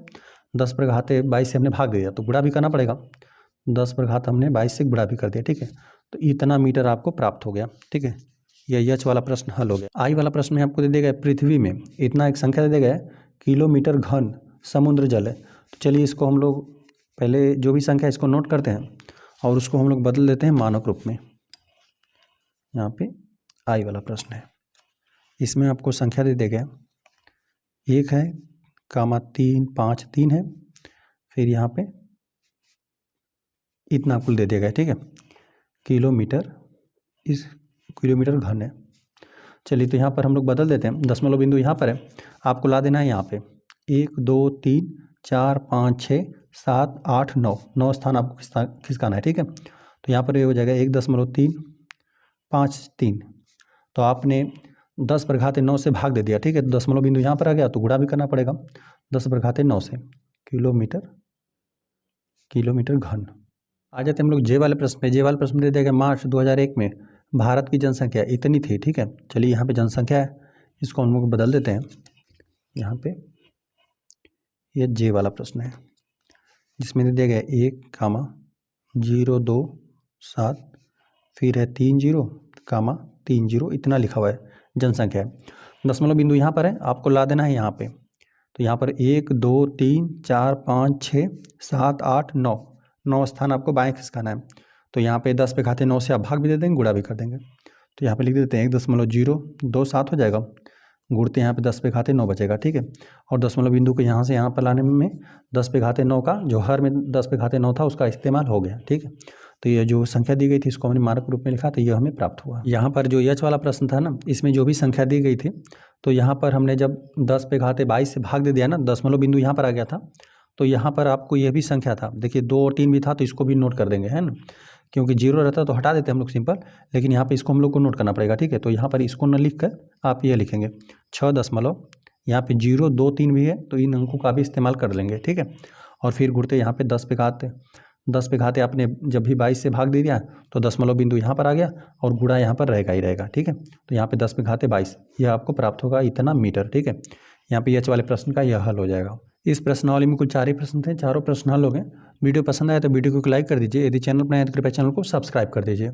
10/22 से हमने भाग दिया तो गुणा भी करना पड़ेगा, 10 हमने 22 से गुणा भी कर दिया, ठीक है। तो इतना मीटर आपको प्राप्त हो गया, ठीक है। यह यच वाला प्रश्न हल हो गया। आई वाला प्रश्न में आपको दे देगा पृथ्वी में इतना एक संख्या दे देगा किलोमीटर घन समुद्र जल है। तो चलिए इसको हम लोग पहले जो भी संख्या इसको नोट करते हैं और उसको हम लोग बदल देते हैं मानक रूप में। यहाँ पे आई वाला प्रश्न है, इसमें आपको संख्या दे देगा 1 है, 3 5 3 है, फिर यहाँ पे इतना कुल दे देगा, ठीक है, किलोमीटर, इस किलोमीटर घन है। चलिए तो यहाँ पर हम लोग बदल देते हैं, दशमलव बिंदु यहाँ पर है, आपको ला देना है यहाँ पे 1 2 3 4 5 6 7 8 9, 9 स्थान आपको खिसकाना है, ठीक है। तो यहाँ पर ये हो जाएगा 1.353। तो आपने 10/9 से भाग दे दिया, ठीक है, दशमलव बिंदु यहाँ पर आ गया तो गुणा भी करना पड़ेगा 10/9 से, किलोमीटर घन। आ जाते हम लोग जे वाले प्रश्न पे। जे वाले प्रश्न दे देगा मार्च 2001 में भारत की जनसंख्या इतनी थी, ठीक है। चलिए यहाँ पे जनसंख्या है, इसको हम लोग बदल देते हैं यहाँ पे। ये जे वाला प्रश्न है जिसमें दे दिया गया 1,027, फिर है 30,30 इतना लिखा हुआ है जनसंख्या है। दशमलव बिंदु यहाँ पर है, आपको ला देना है यहाँ पे। तो यहाँ पर 1 2 3 4 5 6 7 8 9, 9 स्थान आपको बाएं खिसकाना है। तो यहाँ पे 10/9 से आप भाग भी दे देंगे, गुणा भी कर देंगे। तो यहाँ पे लिख देते हैं 1.027 हो जाएगा, गुणते यहाँ पे 10/9 बचेगा, ठीक है। और दशमलव बिंदु को यहाँ से यहाँ पर लाने में 10/9 का जो हर में 10/9 था उसका इस्तेमाल हो गया, ठीक है। तो ये जो संख्या दी गई थी इसको हमने मानक रूप में लिखा, तो ये हमें प्राप्त हुआ। यहाँ पर जो यच वाला प्रश्न था ना, इसमें जो भी संख्या दी गई थी तो यहाँ पर हमने जब 10/22 से भाग दे दिया ना, दशमलव बिंदु यहाँ पर आ गया था, तो यहाँ पर आपको यह भी संख्या था, देखिए 2 और 3 भी था, तो इसको भी नोट कर देंगे, है ना, क्योंकि 0 रहता तो हटा देते हम लोग सिंपल, लेकिन यहाँ पे इसको हम लोग को नोट करना पड़ेगा, ठीक है। तो यहाँ पर इसको न लिख कर आप ये लिखेंगे 6 दशमलव, यहाँ पे 0 2 3 भी है तो इन अंकों का भी इस्तेमाल कर लेंगे, ठीक है। और फिर गुणते यहाँ पे 10/10 आपने जब भी 22 से भाग दे दिया तो दशमलव बिंदु यहाँ पर आ गया और गुणा यहाँ पर रहेगा ही रहेगा, ठीक है। तो यहाँ पे 10/22 यह आपको प्राप्त होगा इतना मीटर, ठीक है। यहाँ पे एच वाले प्रश्न का यह हल हो जाएगा। इस प्रश्नावली में कुल 4 ही प्रश्न थे, चारों प्रश्न हल हो गए। वीडियो पसंद आया तो वीडियो को लाइक कर दीजिए, यदि चैनल पर नए हैं तो कृपया चैनल को सब्सक्राइब कर दीजिए।